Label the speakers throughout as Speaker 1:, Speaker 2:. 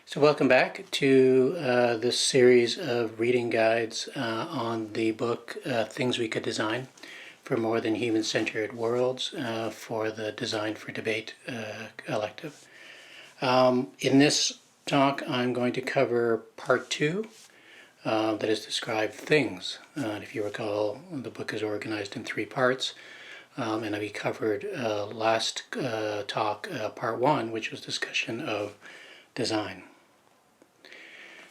Speaker 1: So welcome back to this series of reading guides on the book Things We Could Design for More Than Human-Centered Worlds for the Design for Debate Elective. In this talk I'm going to cover part 2 that is described things. And if you recall, the book is organized in 3 parts. And we covered last talk, part 1, which was discussion of design.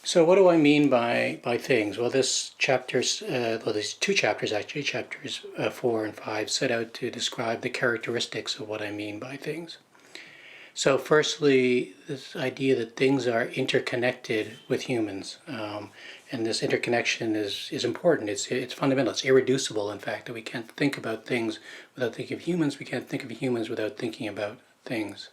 Speaker 1: So what do I mean by things? Well, this chapters, these 2 chapters actually, chapters 4 and 5, set out to describe the characteristics of what I mean by things. So firstly, this idea that things are interconnected with humans, and this interconnection is important. It's fundamental. It's irreducible, in fact, that we can't think about things without thinking of humans. We can't think of humans without thinking about things.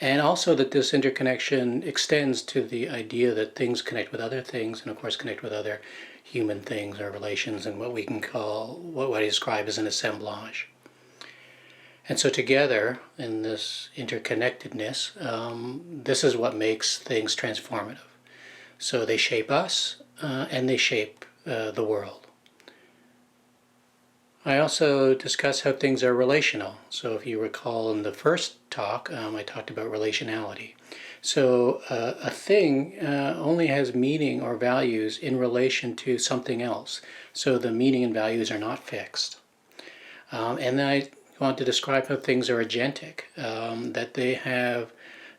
Speaker 1: And also that this interconnection extends to the idea that things connect with other things, and of course connect with other human things or relations, and what we can call, what I describe as an assemblage. And so together, in this interconnectedness, this is what makes things transformative. So they shape us, and they shape the world. I also discuss how things are relational. So if you recall in the first talk, I talked about relationality. So a thing only has meaning or values in relation to something else. So the meaning and values are not fixed. And then I want to describe how things are agentic, that they have,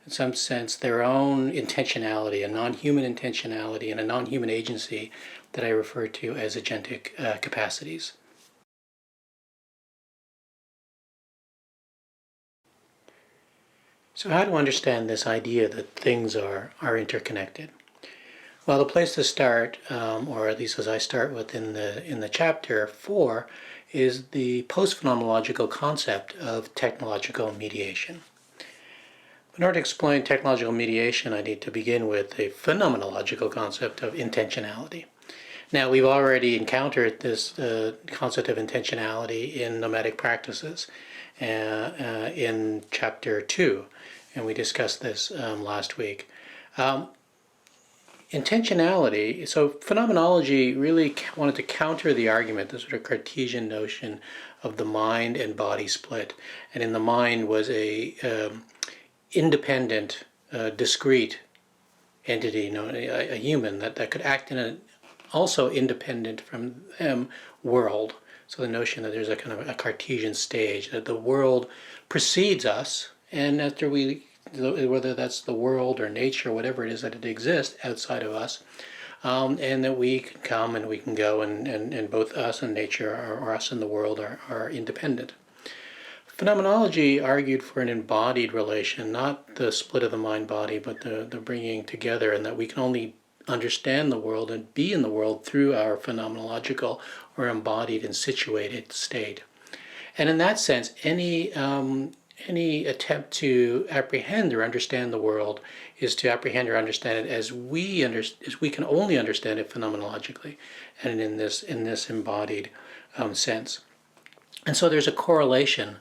Speaker 1: in some sense, their own intentionality, a non-human intentionality, and a non-human agency that I refer to as agentic capacities. So how to understand this idea that things are interconnected? Well, the place to start, or at least as I start with in the chapter 4, is the post-phenomenological concept of technological mediation. In order to explain technological mediation, I need to begin with a phenomenological concept of intentionality. Now, we've already encountered this concept of intentionality in nomadic practices in chapter 2, and we discussed this last week. Intentionality, so phenomenology really wanted to counter the argument, the sort of Cartesian notion of the mind and body split. And in the mind was a independent, discrete entity, a human that could act in an also independent from them world. So the notion that there's a kind of a Cartesian stage, that the world precedes us, and after we, whether that's the world or nature, whatever it is that it exists outside of us, and that we can come and we can go, and both us and nature, or us and the world, are independent. Phenomenology argued for an embodied relation, not the split of the mind-body, but the bringing together, and that we can only understand the world and be in the world through our phenomenological or embodied and situated state. And in that sense, any attempt to apprehend or understand the world is to apprehend or understand it as we can only understand it phenomenologically, and in this embodied sense. And so there's a correlation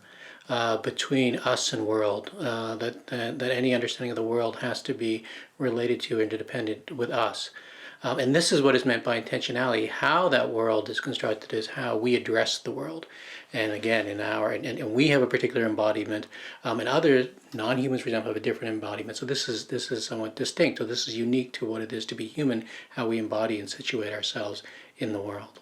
Speaker 1: between us and world, that any understanding of the world has to be related to and interdependent with us. And this is what is meant by intentionality. How that world is constructed is how we address the world. And again, and we have a particular embodiment, and other non-humans, for example, have a different embodiment. So this is somewhat distinct. So this is unique to what it is to be human, how we embody and situate ourselves in the world.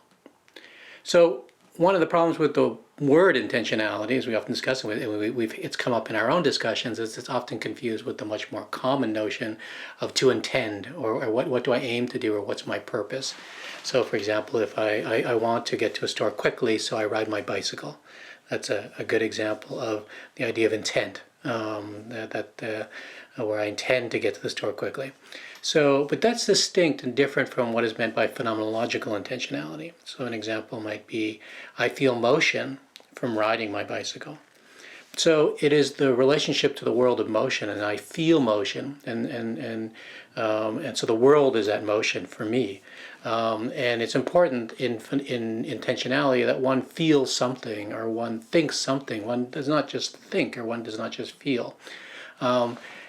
Speaker 1: So one of the problems with the word intentionality, as we often discuss, it's come up in our own discussions, is it's often confused with the much more common notion of to intend, or what do I aim to do, or what's my purpose. So for example, if I want to get to a store quickly, so I ride my bicycle. That's a good example of the idea of intent, where I intend to get to the store quickly. So, but that's distinct and different from what is meant by phenomenological intentionality. So an example might be, I feel motion from riding my bicycle. So it is the relationship to the world of motion, and I feel motion, and so the world is that motion for me. And it's important in intentionality that one feels something, or one thinks something. One does not just think, or one does not just feel.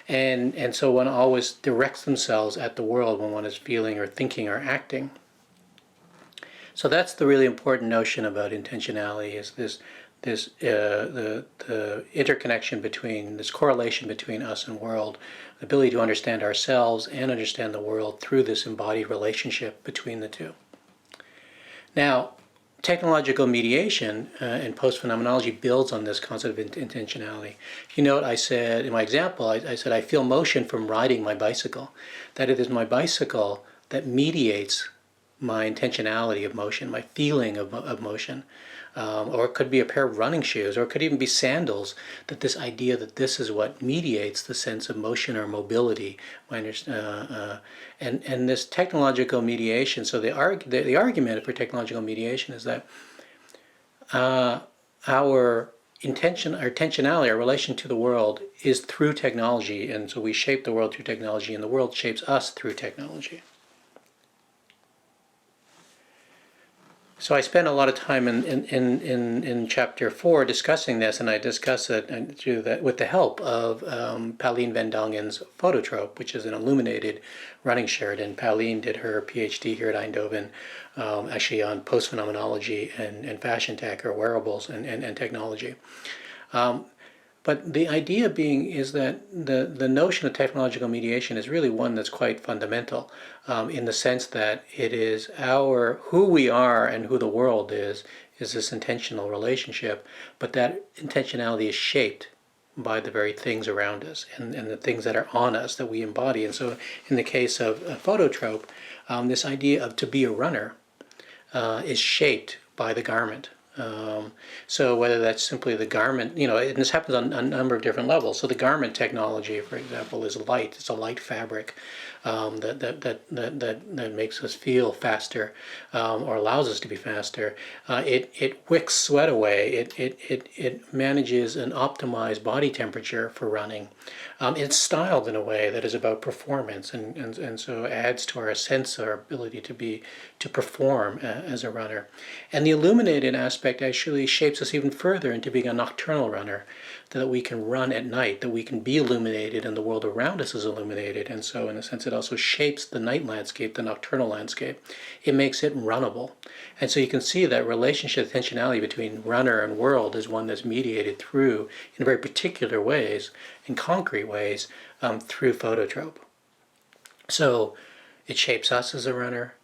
Speaker 1: And so one always directs themselves at the world when one is feeling or thinking or acting. So that's the really important notion about intentionality, is the interconnection between, this correlation between us and world, the ability to understand ourselves and understand the world through this embodied relationship between the two. Now, technological mediation and post-phenomenology builds on this concept of intentionality. If you note, I said, in my example, I said I feel motion from riding my bicycle, that it is my bicycle that mediates my intentionality of motion, my feeling of motion. Or it could be a pair of running shoes, or it could even be sandals, that this idea that this is what mediates the sense of motion or mobility. And this technological mediation, so the argument for technological mediation is that our intentionality, our relation to the world, is through technology, and so we shape the world through technology, and the world shapes us through technology. So I spent a lot of time in chapter 4 discussing this, and I discuss it with the help of Pauline van Dongen's Phototrope, which is an illuminated running shirt. And Pauline did her PhD here at Eindhoven, actually on post-phenomenology and fashion tech, or wearables and technology. But the idea being is that the notion of technological mediation is really one that's quite fundamental, in the sense that it is who we are and who the world is this intentional relationship, but that intentionality is shaped by the very things around us and the things that are on us that we embody. And so in the case of Phototrope, this idea of to be a runner is shaped by the garment. So whether that's simply the garment, and this happens on a number of different levels. So the garment technology, for example, is light. It's a light fabric that makes us feel faster, or allows us to be faster. It wicks sweat away. It manages an optimized body temperature for running. It's styled in a way that is about performance, and so adds to our sense, our ability to perform as a runner. And the illuminated aspect actually shapes us even further into being a nocturnal runner, that we can run at night, that we can be illuminated and the world around us is illuminated. And so in a sense it also shapes the night landscape, the nocturnal landscape. It makes it runnable. And so you can see that relationship, tensionality between runner and world is one that's mediated through, in very particular ways, in concrete ways, through Phototrope. So it shapes us as a runner.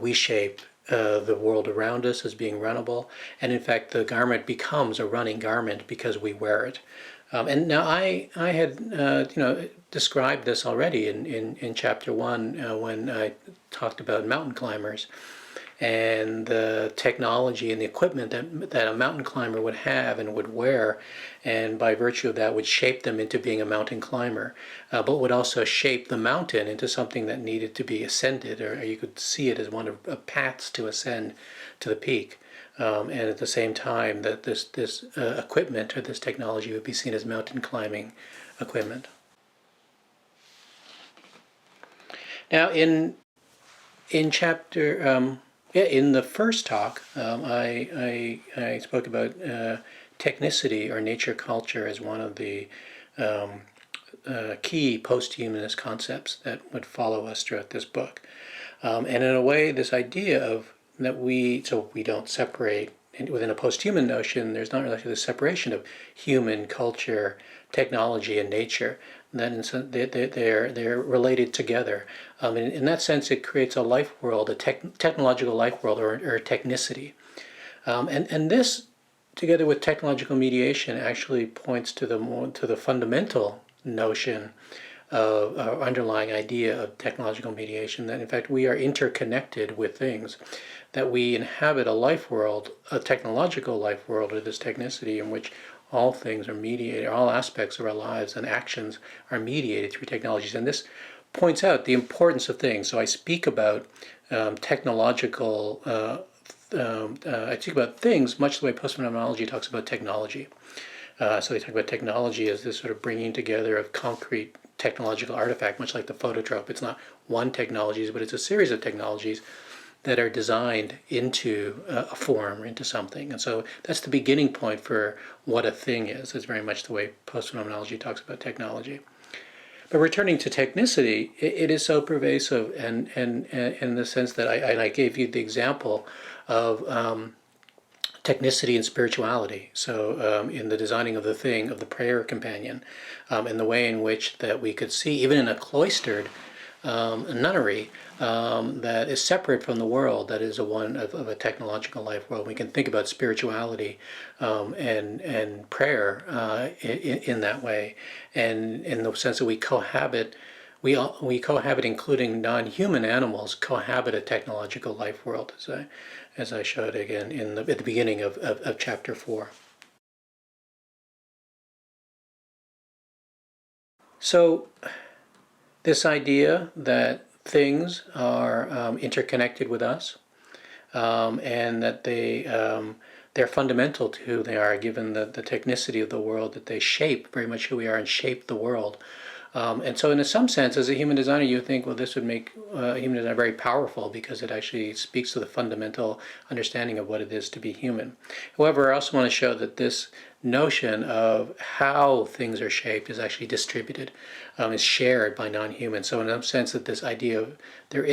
Speaker 1: We shape the world around us as being runnable, and in fact the garment becomes a running garment because we wear it. And now I had described this already in chapter 1 when I talked about mountain climbers and the technology and the equipment that a mountain climber would have and would wear, and by virtue of that would shape them into being a mountain climber, but would also shape the mountain into something that needed to be ascended, or you could see it as one of paths to ascend to the peak. And at the same time that this equipment or this technology would be seen as mountain climbing equipment. Now in chapter in the first talk, I spoke about technicity or nature culture as one of the key post-humanist concepts that would follow us throughout this book. And in a way, this idea of that we don't separate, within a post-human notion, there's not really this separation of human, culture, technology, and nature. Then they're related together. In that sense, it creates a life world, a technological life world, or technicity. And this, together with technological mediation, actually points to the fundamental notion of underlying idea of technological mediation, that in fact we are interconnected with things, that we inhabit a life world, a technological life world, or this technicity in which all things are mediated, all aspects of our lives and actions are mediated through technologies. And this points out the importance of things. So I speak about technological, I speak about things much the way post-phenomenology talks about technology. So they talk about technology as this sort of bringing together of concrete technological artifact, much like the Phototrope. It's not one technology, but it's a series of technologies that are designed into a form, into something. And so that's the beginning point for what a thing is. It's very much the way post-phenomenology talks about technology. But returning to technicity, it is so pervasive, and in the sense that I gave you the example of technicity and spirituality. So in the designing of the thing, of the prayer companion, in the way in which that we could see, even in a cloistered nunnery that is separate from the world, that is of a technological life world. We can think about spirituality and prayer in that way, and in the sense that we cohabit. We cohabit, including non-human animals, cohabit a technological life world, as I showed again at the beginning of chapter 4. So this idea that things are interconnected with us, and that they're fundamental to who they are, given the technicity of the world, that they shape very much who we are and shape the world. And so in some sense, as a human designer, you think, well, this would make human design very powerful because it actually speaks to the fundamental understanding of what it is to be human. However, I also want to show that this notion of how things are shaped is actually distributed, is shared by non-humans. So in some sense, that this idea of it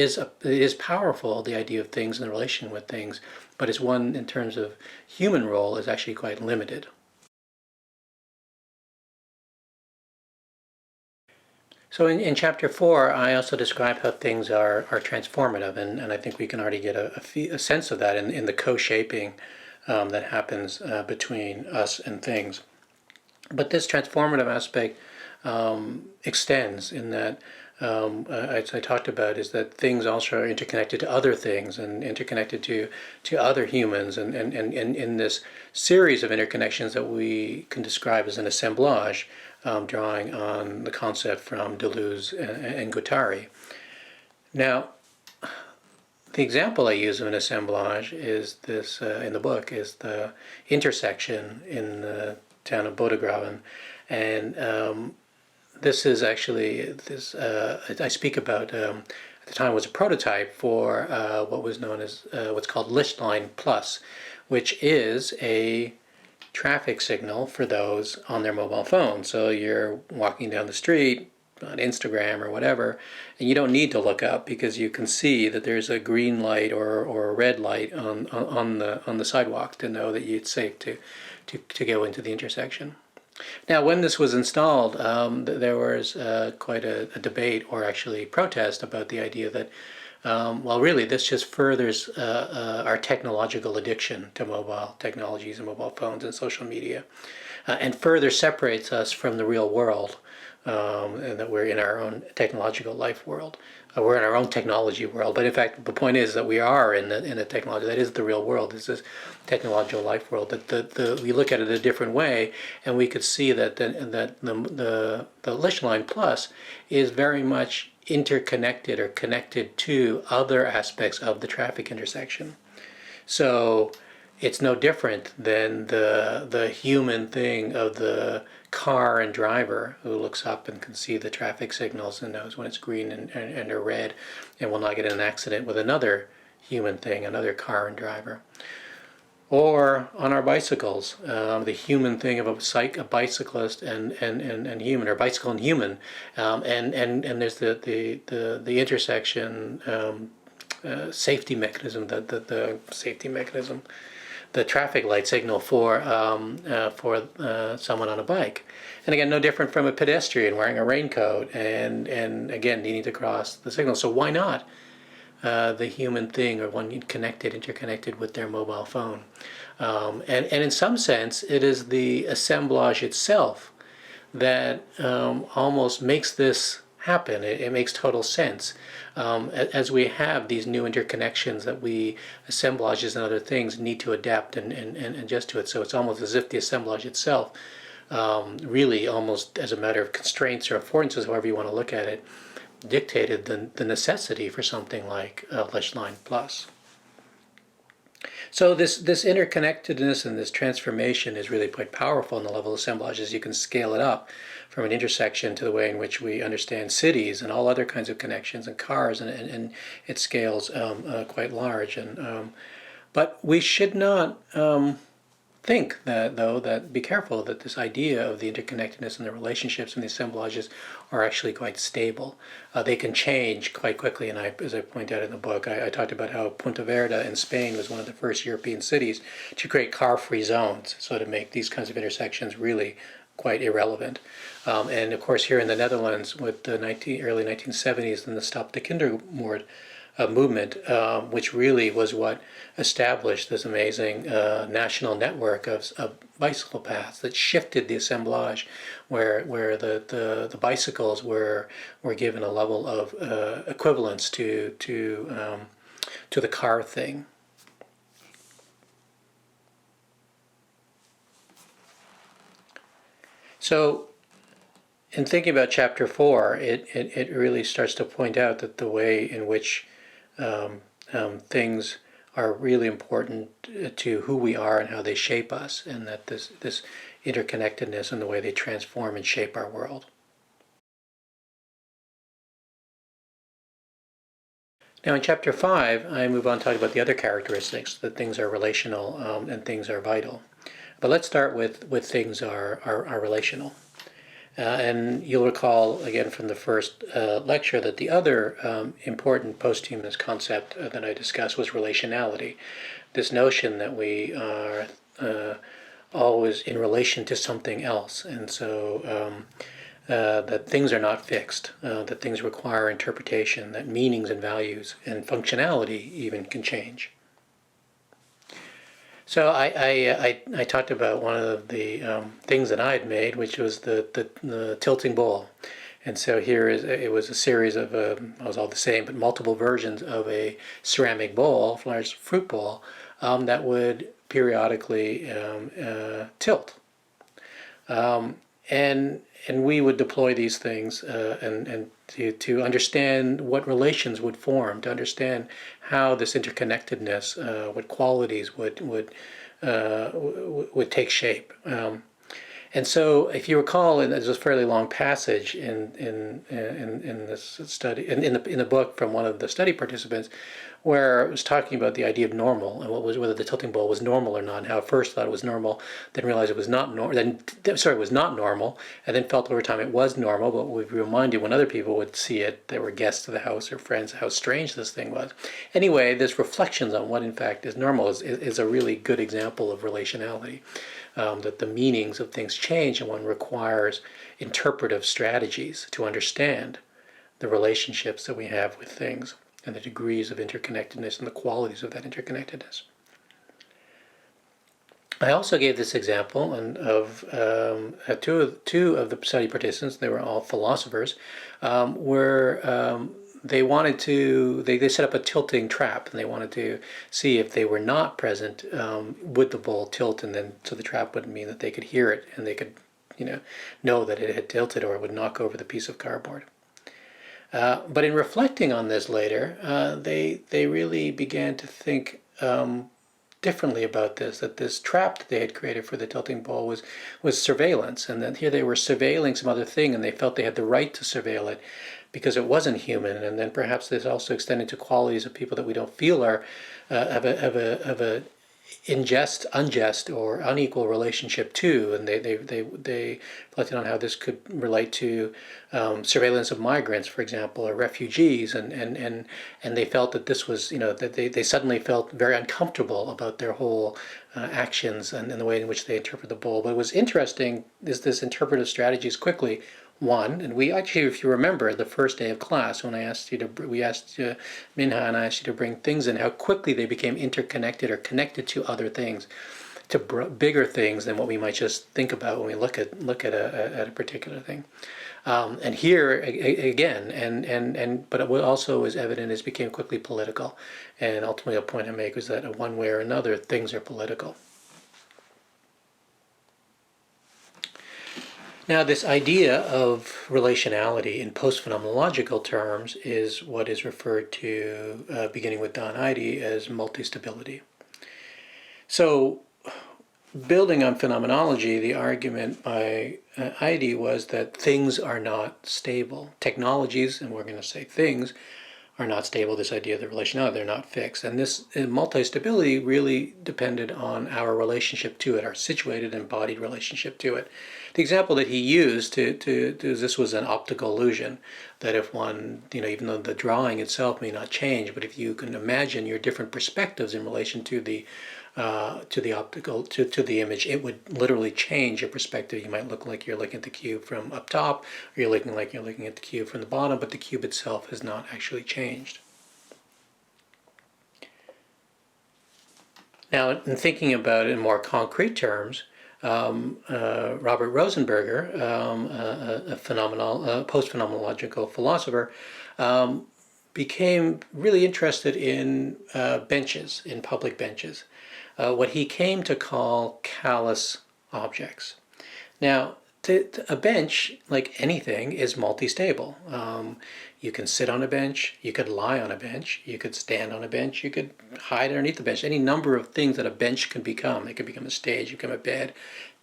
Speaker 1: is powerful, the idea of things and the relation with things, but it's one in terms of human role is actually quite limited. So in chapter 4, I also describe how things are transformative, and I think we can already get a sense of that in the co-shaping that happens between us and things. But this transformative aspect extends in that, as I talked about, is that things also are interconnected to other things and interconnected to other humans, and in this series of interconnections that we can describe as an assemblage, drawing on the concept from Deleuze and Guattari. Now, the example I use of an assemblage is this, in the book, is the intersection in the town of Bodegraven. And this is actually, I speak about, at the time was a prototype for what was known as what's called Lichtline Plus, which is a traffic signal for those on their mobile phone. So you're walking down the street on Instagram or whatever, and you don't need to look up because you can see that there's a green light or a red light on the sidewalk to know that it's safe to go into the intersection. Now, when this was installed, there was quite a debate, or actually protest, about the idea that well, really, this just furthers our technological addiction to mobile technologies and mobile phones and social media, and further separates us from the real world, and that we're in our own technological life world. We're in our own technology world, but in fact, the point is that we are in the technology. That is the real world. It's this technological life world. That we look at it a different way, and we could see that the Lichtline Plus is very much interconnected or connected to other aspects of the traffic intersection. So it's no different than the human thing of the car and driver who looks up and can see the traffic signals and knows when it's green and or red, and will not get in an accident with another human thing, another car and driver. Or on our bicycles, the human thing of a bicyclist and human, or bicycle and human, and there's the intersection safety mechanism, the safety mechanism, the traffic light signal for someone on a bike. And again, no different from a pedestrian wearing a raincoat and again needing to cross the signal. So why not the human thing, or one interconnected with their mobile phone? And in some sense, it is the assemblage itself that almost makes this happen. It makes total sense. As we have these new interconnections that we, assemblages and other things, need to adapt and adjust to it. So it's almost as if the assemblage itself, really almost as a matter of constraints or affordances, however you want to look at it, dictated the necessity for something like Lichtline Plus. So this interconnectedness and this transformation is really quite powerful in the level of assemblages. You can scale it up from an intersection to the way in which we understand cities and all other kinds of connections and cars, and it scales quite large. But we should not think that, though, that be careful that this idea of the interconnectedness and the relationships and the assemblages are actually quite stable. They can change quite quickly, and as I point out in the book, I talked about how Punta Verde in Spain was one of the first European cities to create car-free zones, so to make these kinds of intersections really quite irrelevant. And of course, here in the Netherlands, with the early 1970s and the Stop the Kindermoord movement, which really was what established this amazing national network of bicycle paths that shifted the assemblage, where the bicycles were given a level of equivalence to the car thing. So, in thinking about chapter 4, it really starts to point out that the way in which things are really important to who we are and how they shape us, and that this interconnectedness and the way they transform and shape our world. Now in chapter 5, I move on to talk about the other characteristics, that things are relational and things are vital. But let's start with things are relational. And you'll recall, again, from the first lecture that the other important posthumanist concept that I discussed was relationality. This notion that we are always in relation to something else. And so that things are not fixed, that things require interpretation, that meanings and values and functionality even can change. So I talked about one of the things that I had made, which was the tilting bowl. And so it was a series of, it was all the same, but multiple versions of a ceramic bowl, large fruit bowl, that would periodically tilt. And we would deploy these things and to understand what relations would form, to understand how this interconnectedness, what qualities would take shape. And so, if you recall, there's a fairly long passage in this study, in the book from one of the study participants, where it was talking about the idea of normal and whether the tilting bowl was normal or not. And how at first thought it was normal, then realized it was not normal. It was not normal, and then felt over time it was normal. But we reminded when other people would see it, they were guests of the house or friends, how strange this thing was. Anyway, this reflections on what in fact is normal is a really good example of relationality. That the meanings of things change, and one requires interpretive strategies to understand the relationships that we have with things and the degrees of interconnectedness and the qualities of that interconnectedness. I also gave this example of two of the study participants. They were all philosophers, where they wanted to, they set up a tilting trap, and they wanted to see if they were not present, would the bowl tilt, and then so the trap would mean that they could hear it and they could, know that it had tilted, or it would knock over the piece of cardboard. But in reflecting on this later, they really began to think differently about this, that this trap that they had created for the tilting bowl was surveillance, and that here they were surveilling some other thing, and they felt they had the right to surveil it because it wasn't human. And then perhaps this also extended to qualities of people that we don't feel are have a unjust or unequal relationship to, and they reflected on how this could relate to surveillance of migrants, for example, or refugees, and they felt that this was, that they suddenly felt very uncomfortable about their whole actions and the way in which they interpret the bowl. But what was interesting is this interpretive strategies quickly won, and we actually, if you remember, the first day of class when we asked Minha and I asked you to bring things in, how quickly they became interconnected or connected to other things, to bigger things than what we might just think about when we look at a particular thing. And here again, but what also is evident is became quickly political, and ultimately a point I make is that one way or another things are political. Now, this idea of relationality in post-phenomenological terms is what is referred to, beginning with Don Heide, as multistability. So, building on phenomenology, the argument by Heide was that things are not stable. Technologies, and we're going to say things, are not stable, this idea of the relationality, they're not fixed. And this multi-stability really depended on our relationship to it, our situated embodied relationship to it. The example that he used this was an optical illusion, that if one, even though the drawing itself may not change, but if you can imagine your different perspectives in relation to the optical, to the image, it would literally change your perspective. You might look like you're looking at the cube from up top, or you're looking like you're looking at the cube from the bottom, but the cube itself has not actually changed. Now, in thinking about it in more concrete terms, Robert Rosenberger, a post-phenomenological philosopher, became really interested in benches, in public benches, what he came to call callous objects. Now, a bench, like anything, is multi-stable. You can sit on a bench, you could lie on a bench, you could stand on a bench, you could hide underneath the bench. Any number of things that a bench can become. It could become a stage, it could become a bed,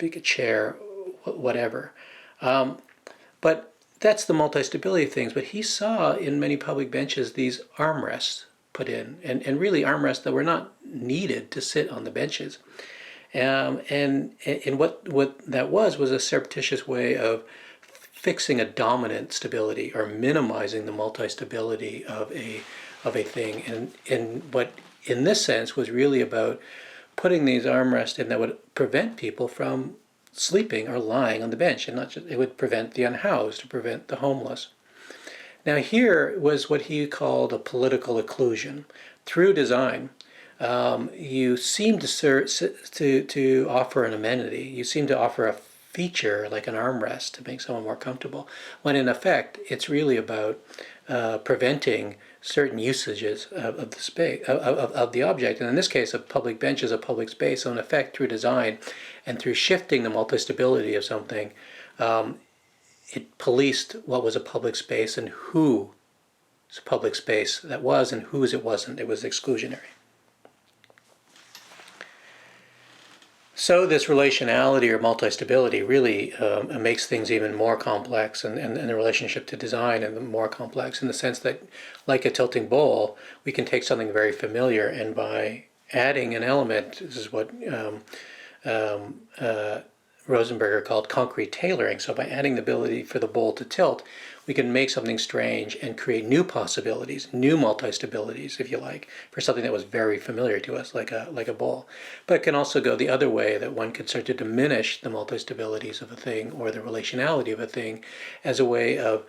Speaker 1: a chair, whatever. But that's the multi-stability of things. But he saw in many public benches these armrests put in, and really armrests that were not needed to sit on the benches. And what that was a surreptitious way of fixing a dominant stability or minimizing the multi-stability of a thing. And what in this sense was really about putting these armrests in that would prevent people from sleeping or lying on the bench, and not just, it would prevent the unhoused, to prevent the homeless. Now here was what he called a political occlusion. Through design, you seem to offer an amenity. You seem to offer a feature like an armrest to make someone more comfortable, when in effect it's really about preventing certain usages of the space of the object. And in this case, a public bench is a public space. So in effect, through design and through shifting the multi-stability of something, it policed what was a public space and whose public space that was and whose it wasn't. It was exclusionary. So this relationality or multi-stability really makes things even more complex, and the relationship to design and more complex in the sense that, like a tilting bowl, we can take something very familiar, and by adding an element, this is what Rosenberger called concrete tailoring. So by adding the ability for the bowl to tilt, we can make something strange and create new possibilities, new multi-stabilities, if you like, for something that was very familiar to us, like a bowl. But it can also go the other way, that one could start to diminish the multi-stabilities of a thing or the relationality of a thing as a way of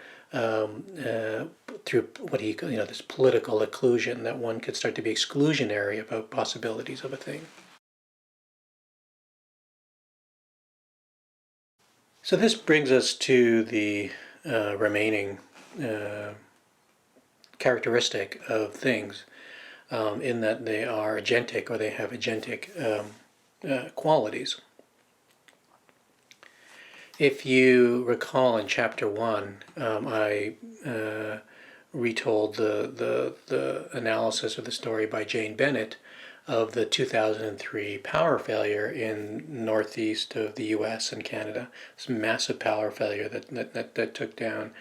Speaker 1: through what he, this political occlusion, that one could start to be exclusionary about possibilities of a thing. So this brings us to the remaining characteristic of things, in that they are agentic, or they have agentic qualities. If you recall in chapter 1, I retold the analysis of the story by Jane Bennett of the 2003 power failure in northeast of the U.S. and Canada. This massive power failure that took down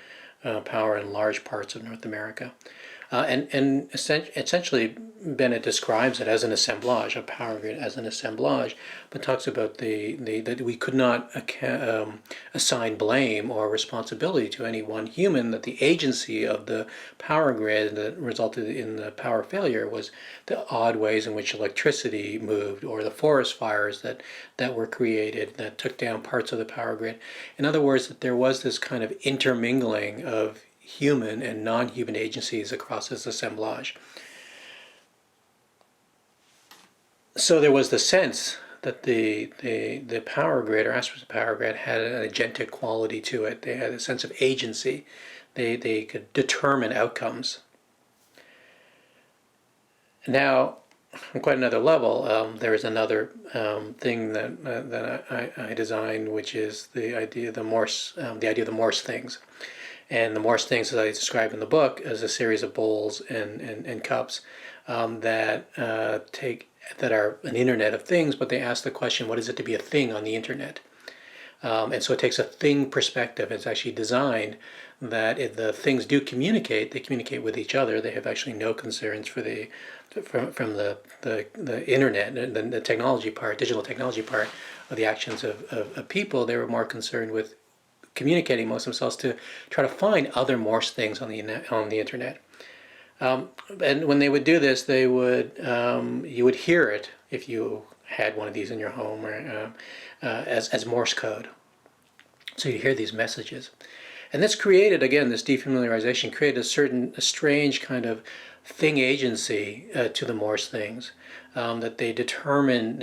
Speaker 1: power in large parts of North America. And essentially, Bennett describes it as an assemblage, a power grid as an assemblage, but talks about that we could not assign blame or responsibility to any one human, that the agency of the power grid that resulted in the power failure was the odd ways in which electricity moved, or the forest fires that were created that took down parts of the power grid. In other words, that there was this kind of intermingling of human and non-human agencies across this assemblage. So there was the sense that the power grid, or aspects of the power grid, had an agentic quality to it. They had a sense of agency. They could determine outcomes. Now, on quite another level, there is another thing that I designed, which is the idea of the Morse things. And the Morse things, as I describe in the book, is a series of bowls and cups that are an internet of things, but they ask the question, what is it to be a thing on the internet? And so it takes a thing perspective. It's actually designed that if the things do communicate, they communicate with each other. They have actually no concerns for from the internet, the technology part, digital technology part of the actions of people. They were more concerned with communicating amongst themselves to try to find other Morse things on the internet. And when they would do this, they would you would hear it if you had one of these in your home, or as Morse code. So you hear these messages, and this created, again, this defamiliarization created a strange kind of thing agency to the Morse things, that they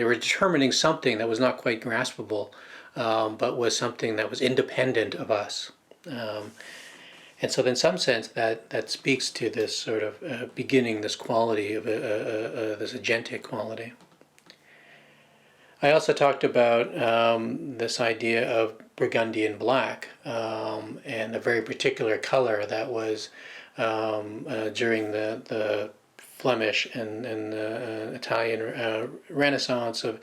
Speaker 1: were determining something that was not quite graspable, but was something that was independent of us. And so in some sense that speaks to this sort of beginning, this quality of this agentic quality. I also talked about this idea of Burgundian black, and a very particular color that was during the Flemish and Italian Renaissance of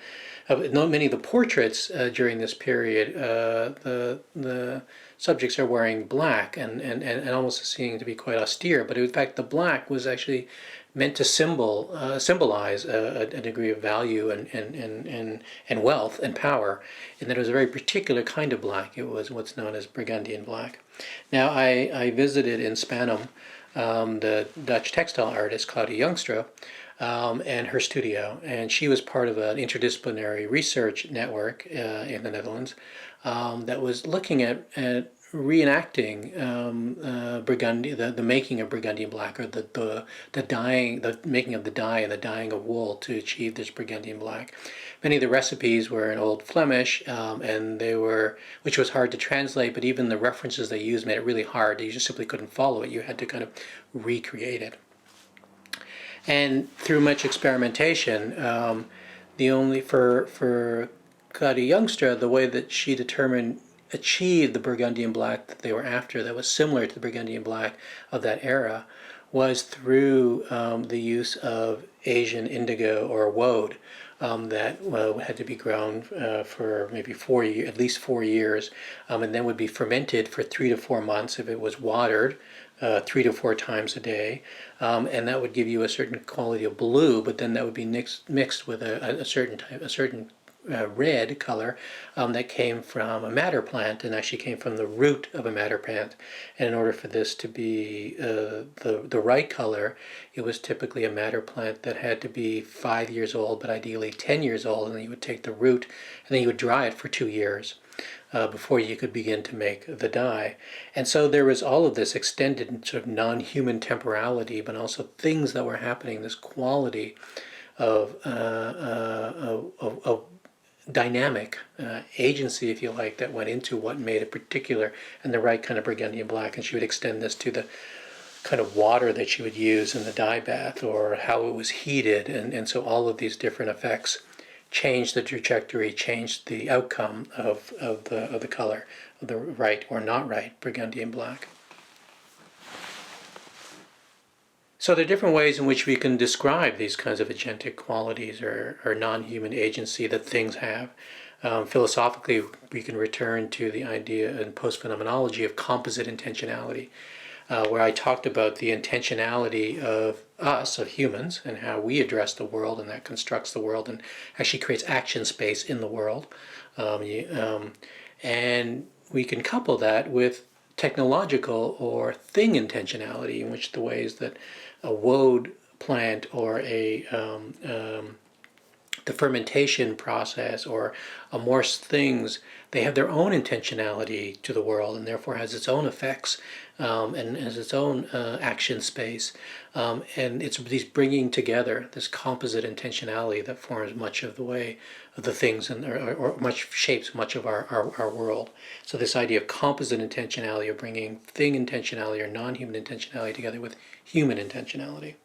Speaker 1: many of the portraits during this period. The subjects are wearing black and almost seeming to be quite austere, but in fact the black was actually meant to symbolize a degree of value and wealth and power, and that it was a very particular kind of black. It was what's known as Burgundian black. Now I visited in Spanum the Dutch textile artist Claudia Youngstra, and her studio, and she was part of an interdisciplinary research network in the Netherlands that was looking at reenacting Burgundy, the making of Burgundian black, or the dyeing, the making of the dye and the dyeing of wool to achieve this Burgundian black. Many of the recipes were in Old Flemish, and which was hard to translate, but even the references they used made it really hard. You just simply couldn't follow it. You had to kind of recreate it. And through much experimentation, for Claudia Youngstra, the way that she achieved the Burgundian black that they were after, that was similar to the Burgundian black of that era, was through the use of Asian indigo or woad that had to be grown for maybe at least 4 years, and then would be fermented for 3 to 4 months if it was watered 3 to 4 times a day, and that would give you a certain quality of blue. But then that would be mixed with a certain red color that came from a madder plant, and actually came from the root of a madder plant. And in order for this to be the right color, it was typically a madder plant that had to be 5 years old, but ideally 10 years old. And then you would take the root, and then you would dry it for 2 years before you could begin to make the dye. And so there was all of this extended sort of non-human temporality, but also things that were happening, this quality of dynamic agency, if you like, that went into what made it particular and the right kind of Burgundian black. And she would extend this to the kind of water that she would use in the dye bath, or how it was heated. And so all of these different effects changed the trajectory, changed the outcome of the color, of the right or not right Burgundian black. So there are different ways in which we can describe these kinds of agentic qualities or non-human agency that things have. Philosophically, we can return to the idea in post-phenomenology of composite intentionality, where I talked about the intentionality of us, of humans, and how we address the world, and that constructs the world and actually creates action space in the world. And we can couple that with technological or thing intentionality, in which the ways that a woad plant or the fermentation process or amorphous things, they have their own intentionality to the world, and therefore has its own effects, and has its own action space. And it's these bringing together, this composite intentionality, that forms much of the way of the things, or much shapes much of our world. So this idea of composite intentionality, of bringing thing intentionality or non-human intentionality together with human intentionality.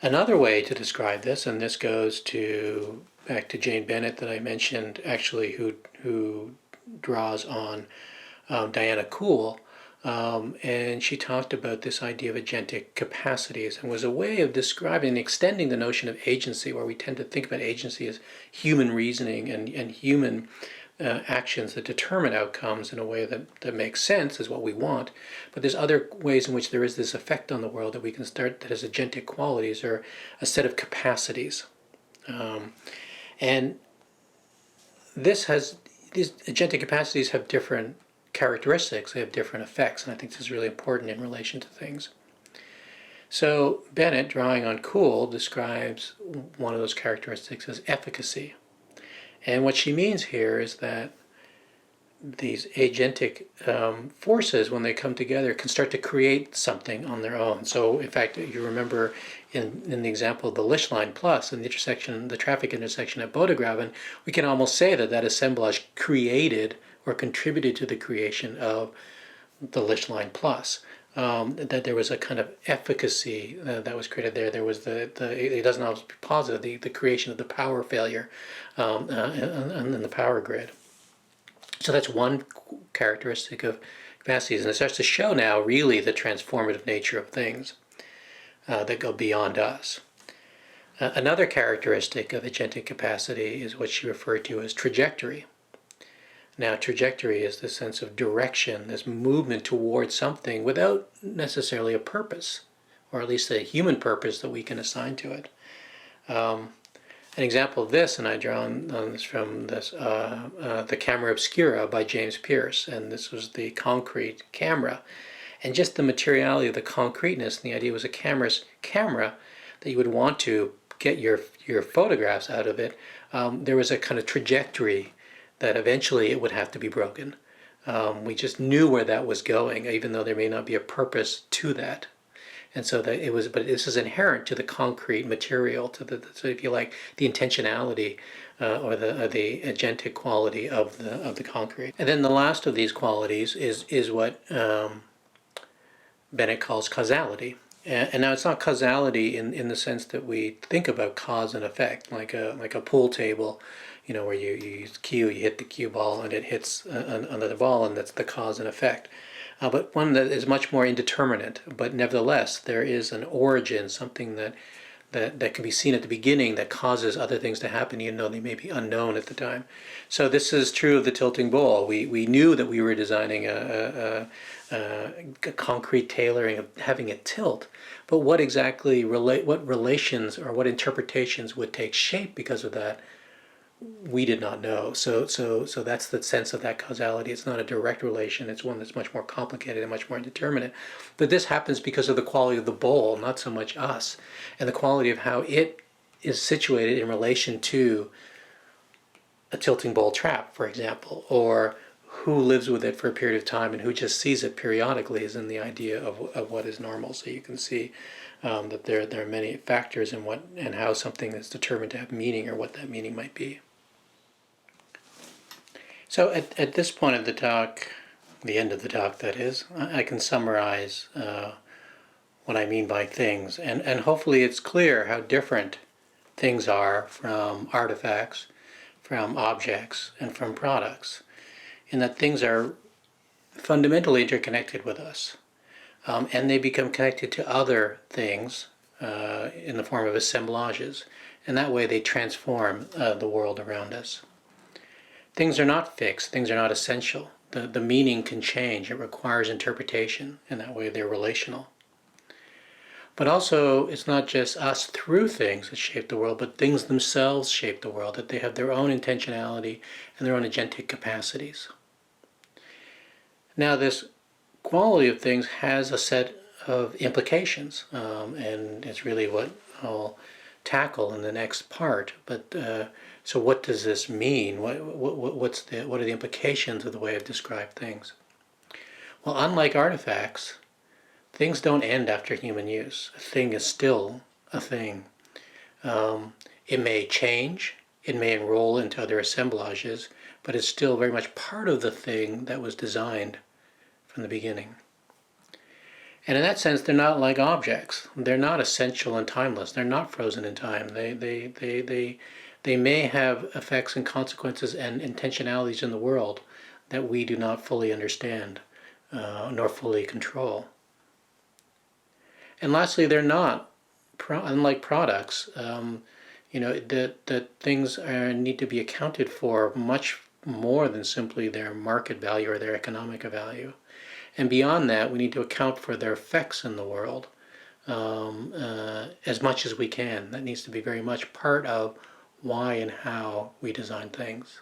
Speaker 1: Another way to describe this, and this goes back to Jane Bennett that I mentioned, actually, who draws on Diana Kuhl, And she talked about this idea of agentic capacities and was a way of describing and extending the notion of agency, where we tend to think about agency as human reasoning and human actions that determine outcomes in a way that makes sense, is what we want. But there's other ways in which there is this effect on the world that we can start that has agentic qualities, or a set of capacities. And these agentic capacities have different characteristics, they have different effects, and I think this is really important in relation to things. So Bennett, drawing on Kuhl, describes one of those characteristics as efficacy. And what she means here is that these agentic forces, when they come together, can start to create something on their own. So, in fact, you remember in the example of the Lichtlein Plus and the traffic intersection at Bodegraven, we can almost say that that assemblage created or contributed to the creation of the Lichtlein Plus. That there was a kind of efficacy that was created there. There was it doesn't always be positive, the creation of the power failure in the power grid. So that's one characteristic of capacities, and it starts to show now really the transformative nature of things that go beyond us. Another characteristic of agentic capacity is what she referred to as trajectory. Now, trajectory is the sense of direction, this movement towards something without necessarily a purpose, or at least a human purpose that we can assign to it. An example of this, and I draw on this from the Camera Obscura by James Pearce, and this was the concrete camera. And just the materiality of the concreteness, and the idea was a camera that you would want to get your photographs out of it. There was a kind of trajectory that eventually it would have to be broken. We just knew where that was going, even though there may not be a purpose to that. And so that it was, but this is inherent to the concrete material, so if you like, the intentionality or the agentic quality of the concrete. And then the last of these qualities is what Bennett calls causality. And now it's not causality in the sense that we think about cause and effect, like a pool table, where you use cue, you hit the cue ball and it hits another ball, and that's the cause and effect. But one that is much more indeterminate. But nevertheless, there is an origin, something that can be seen at the beginning that causes other things to happen, even though they may be unknown at the time. So this is true of the tilting bowl. We knew that we were designing a concrete tailoring of having it tilt, but what exactly what relations or what interpretations would take shape because of that, we did not know. So that's the sense of that causality. It's not a direct relation. It's one that's much more complicated and much more indeterminate. But this happens because of the quality of the bowl, not so much us, and the quality of how it is situated in relation to a tilting bowl trap, for example, or who lives with it for a period of time and who just sees it periodically is in the idea of what is normal. So you can see that there are many factors in what and how something is determined to have meaning, or what that meaning might be. So at this point of the talk, the end of the talk that is, I can summarize what I mean by things, and hopefully it's clear how different things are from artifacts, from objects, and from products, in that things are fundamentally interconnected with us, and they become connected to other things in the form of assemblages, and that way they transform the world around us. Things are not fixed, things are not essential. The meaning can change, it requires interpretation, and that way they're relational. But also, it's not just us through things that shape the world, but things themselves shape the world, that they have their own intentionality and their own agentic capacities. Now, this quality of things has a set of implications, and it's really what I'll tackle in the next part. But so what does this mean? What are the implications of the way I've described things? Well, unlike artifacts, things don't end after human use. A thing is still a thing. It may change, it may enroll into other assemblages, but it's still very much part of the thing that was designed from the beginning. And in that sense, they're not like objects. They're not essential and timeless. They're not frozen in time. They may have effects and consequences and intentionalities in the world that we do not fully understand. nor fully control. And lastly, they're not, unlike products, that things need to be accounted for much more than simply their market value or their economic value. And beyond that, we need to account for their effects in the world as much as we can. That needs to be very much part of why and how we design things.